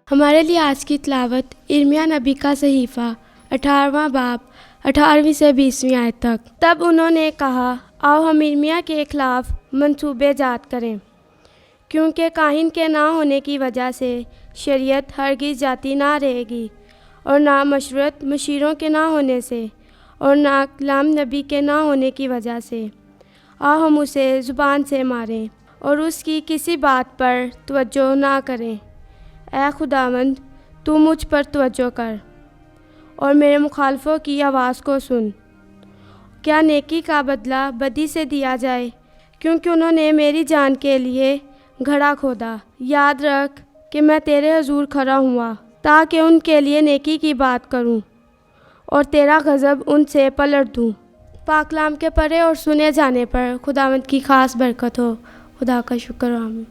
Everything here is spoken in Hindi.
हमारे लिए आज की तिलावत इर्मिया नबी का सहीफ़ा 18वां बाब 18वीं से 20वीं आयत तक। तब उन्होंने कहा, आओ हम इर्मिया के खिलाफ़ मंसूबे जात करें, क्योंकि काहिन के ना होने की वजह से शरीयत हरगिज़ जाती ना रहेगी, और ना मशवरत मशीरों के ना होने से, और ना कलाम नबी के ना होने की वजह से। आओ हम उसे ज़ुबान से मारें और उसकी किसी बात पर तवज्जो ना करें। ऐ खुदावंद, तू मुझ पर तवज्जो कर और मेरे मुखालफों की आवाज़ को सुन। क्या नेकी का बदला बदी से दिया जाए, क्योंकि उन्होंने मेरी जान के लिए घड़ा खोदा। याद रख कि मैं तेरे हजूर खड़ा हुआ ताकि उनके लिए नेकी की बात करूं और तेरा गज़ब उनसे पलट दूं। पाकलाम के पढ़े और सुने जाने पर खुदावंद की ख़ास बरकत हो। खुदा का शुक्र। आमीन।